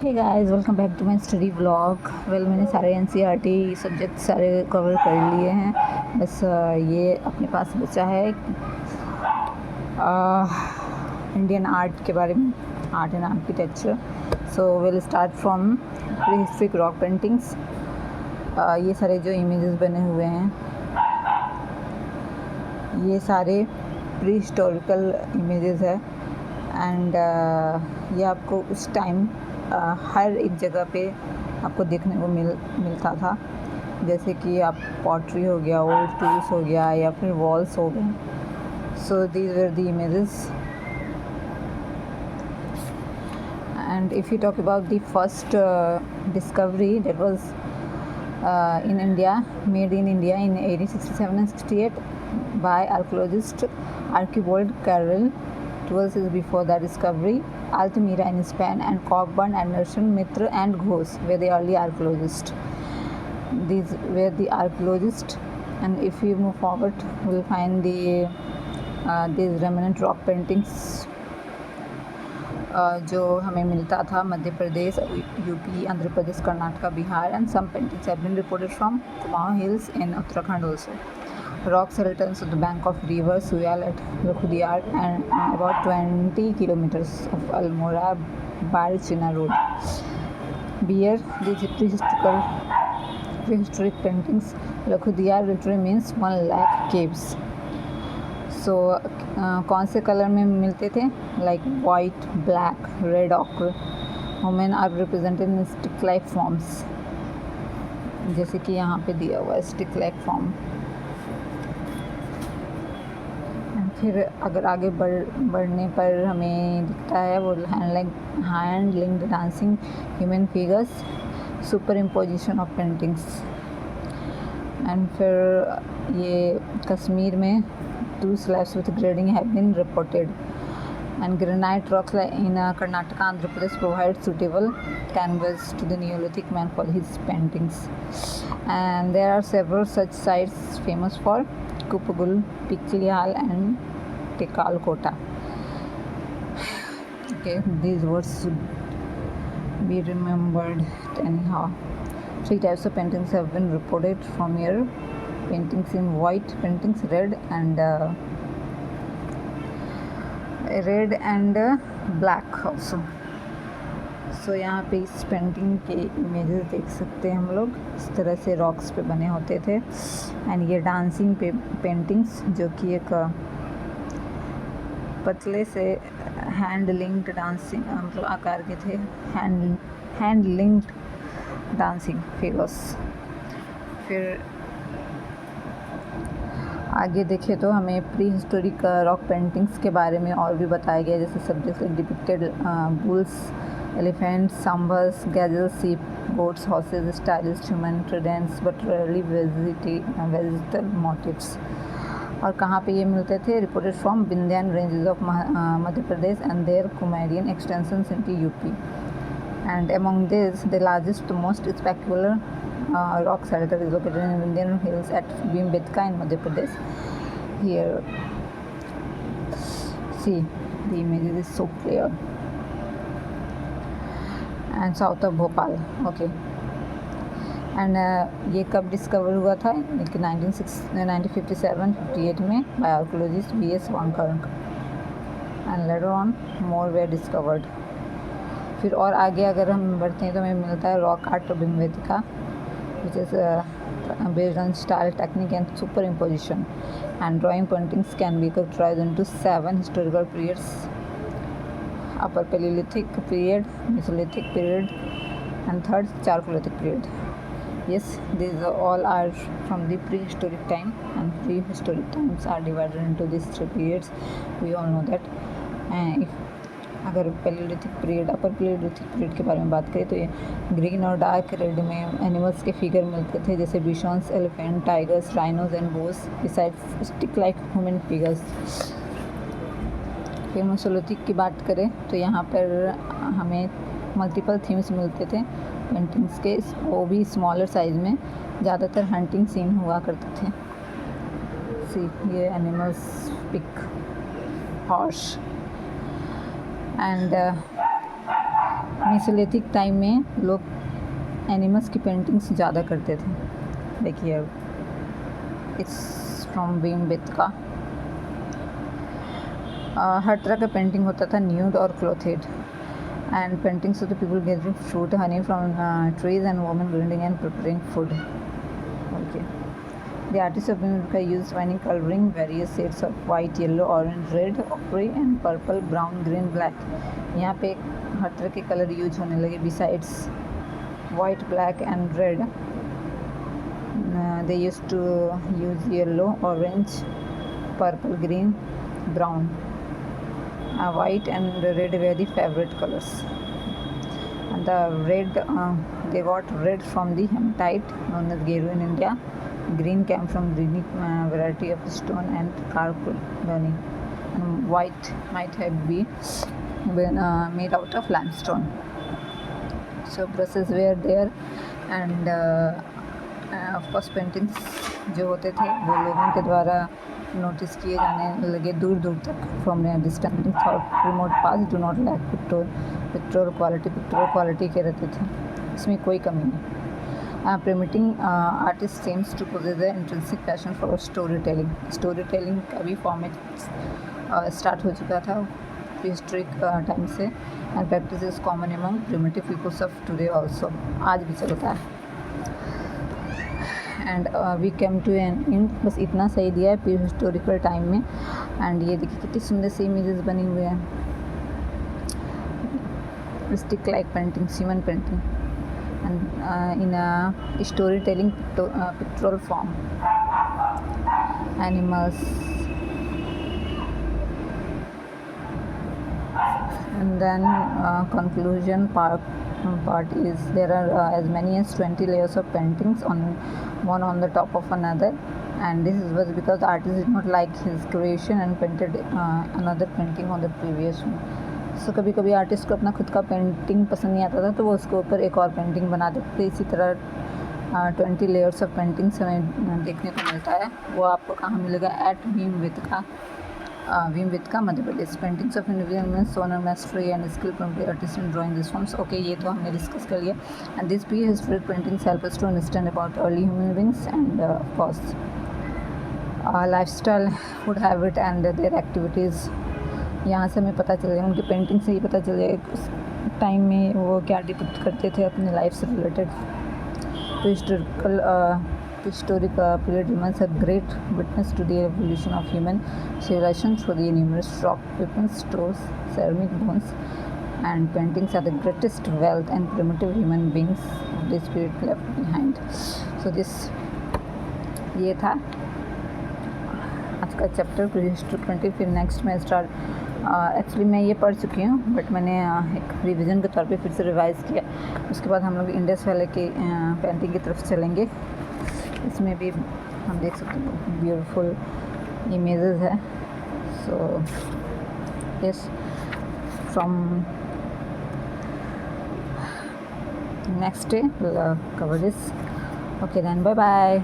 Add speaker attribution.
Speaker 1: Hey guys, welcome back to my study vlog. मैंने सारे NCERT subject सारे cover कर लिए हैं। बस ये अपने पास बचा है इंडियन आर्ट के बारे में, art and architecture. So will start from prehistoric rock paintings. ये सारे जो इमेजेस बने हुए हैं, ये सारे प्री हिस्टोरिकल इमेजेस है। एंड ये आपको उस टाइम हर एक जगह पे आपको देखने को मिलता था। जैसे कि आप पॉटरी हो गया, ओल्ड टूल्स हो गया, या फिर वॉल्स हो गए। So these were the images. And if you talk about the first discovery, that was in India, made in India in 1867 and 68 by archaeologist Archibald Carrel. 12 years before the discovery, Altamira in Spain and Cockburn, Anderson, Mitra and Ghosh were the early archaeologists. These were the archaeologists. And if we move forward, we'll find these remnant rock paintings जो हमें मिलता था Madhya Pradesh, UP, Andhra Pradesh, Karnataka, Bihar. And some paintings have been reported from Kumaon hills in Uttarakhand also. Rock skeletons on the bank of river Suyal at Lakhudiyar and about 20 kilometers of Almora Barchina road. Beer, these prehistoric paintings. Lakhudiyar literally means 1 lakh caves. So कौन से colour में मिलते थे? Like white, black, red ochre. Women are represented in stick like forms, जैसे कि यहाँ पे दिया हुआ है स्टिक लाइक फॉर्म। फिर अगर आगे बढ़ने पर हमें दिखता है वो hand linked dancing human figures, super imposition of paintings. And फिर ये कश्मीर में 2 slabs with grading have been reported, and granite rocks in Karnataka, Andhra Pradesh provide suitable canvas to the Neolithic man for his paintings. And there are several such sites famous for Kupagul, Pikliyal and Tekalkota. Okay, these words should be remembered anyhow. 3 types of paintings have been reported from here. Paintings in white, paintings red and black also. सो यहाँ पे इस painting के images देख सकते हैं हम लोग। इस तरह से रॉक्स पे बने होते थे। एंड ये डांसिंग पेंटिंग्स जो कि एक पतले से हैंड लिंक्ड डांसिंग मतलब आकार के थे, हैंड लिंक्ड डांसिंग फिगर्स। फिर आगे देखें तो हमें प्री हिस्टोरिक रॉक पेंटिंग्स के बारे में और भी बताया गया, जैसे subjects like depicted bulls, elephants, sambars, gazelles, sheep, goats, horses, stylish human tridents but rarely vegetal motifs. और कहाँ पे ये मिलते थे? Reported from Vindhyan ranges of Madhya Pradesh and their Kaimurean extensions into UP. And among this the largest most spectacular rock shelter is located in Vindhyan Hills at Bhimbetka in Madhya Pradesh. Here, see the images is so clear. And south of Bhopal. Okay. And ये कब discover हुआ था? 1957-58 में by archaeologist B.S. Wankark. And later on more were discovered. फिर और आगे अगर हम बढ़ते हैं तो हमें मिलता है rock art of Bhimbetka, which is based on style, technique and superimposition. And drawing paintings can be categorized into 7 historical periods: Upper Paleolithic period, Mesolithic period, and third Chalcolithic period. Yes, these all are from the prehistoric time, and prehistoric times are divided into these 3 periods. We all know that. If अगर palaeolithic period, upper palaeolithic period के बारे में बात करें तो ये green और dark red में एनिमल्स के फिगर मिलते थे, जैसे bisons, elephant, tigers, rhinos and boars, besides stick like human figures. फिर मेसोलिथिक की बात करें तो यहाँ पर हमें मल्टीपल थीम्स मिलते थे पेंटिंग्स के, वो भी स्मॉलर साइज में। ज़्यादातर हंटिंग सीन हुआ करते थे। सी ये animals, pig, horse. And Mesolithic time में लोग एनिमल्स की पेंटिंग्स ज़्यादा करते थे। देखिए अब इट्स फ्रॉम भीमबेटका। हर तरह का पेंटिंग होता था, न्यूड और clothed, and paintings of the people gathering fruit honey from trees and women grinding and preparing food. Okay, the artist of Bhimbetka used vinyl coloring various shades of white, yellow, orange, red, ochre and purple, brown, green, black। यहाँ पे हर तरह के colour use होने लगे। Besides white, black and red, they used to use yellow, orange, purple, green, brown, white and red were the favorite colors, and the red they got red from the hematite known as Geru in India. Green came from greeny variety of stone and charcoal burning, and white might have been made out of limestone. So brushes were there, and of course paintings जो होते थे वो लोगों के द्वारा notice किए जाने लगे दूर दूर तक। From distance thought remote pass do not lack pictorial quality के रहते थे, इसमें कोई कमी नहीं। Primitive artist seems to possess the intrinsic passion for storytelling। Storytelling का भी फॉर्मेट स्टार्ट हो चुका था हिस्ट्रिक टाइम से, and practice is common among primitive peoples of today also, आज भी चलता है। And we came to an end, बस इतना सही दिया है प्री हिस्टोरिकल टाइम में। एंड ये देखिए कितनी सुंदर सी इमेजेस बनी हुए हैं, stick like painting, human painting, and in a storytelling pictorial form, animals, and then conclusion part is there are as many as 20 layers of paintings on one on the top of another, and this was because the artist did not like his creation and painted another painting on the previous one। सो कभी कभी artist को अपना खुद का painting पसंद नहीं आता था तो वो उसके ऊपर एक और पेंटिंग बना देते थे। इसी तरह 20 लेयर्स ऑफ पेंटिंग्स हमें देखने को मिलता है। वो आपको कहाँ मिलेगा? At Bhimbetka Madhya Pradesh. Paintings of individual sonar mastery and skill from artist in drawing this forms. Okay, ये तो हमने डिस्कस कर लिया। And this pre historic paintings help us to understand about early human beings and of course lifestyle, food habit and their activities. यहाँ से हमें पता चल जाएगा, उनकी पेंटिंग से ही पता चल जाएगा उस टाइम में वो क्या डिपिक्ट करते थे अपने लाइफ से related. Historic period remains a great witness to the evolution of human civilization through the numerous rock weapons, stores, ceramic bones and paintings are the greatest wealth and primitive human beings this period left behind. So this ये था आज का chapter prehistoric 20। फिर next में actually मैं ये पढ़ चुकी हूँ बट मैंने एक रिवीजन के तौर पे फिर से रिवाइज़ किया। उसके बाद हम लोग इंडस वैली की पेंटिंग की तरफ चलेंगे। इसमें भी हम देख सकते हैं ब्यूटीफुल इमेजेस है। So yes, from next day will cover this. Okay then, bye bye.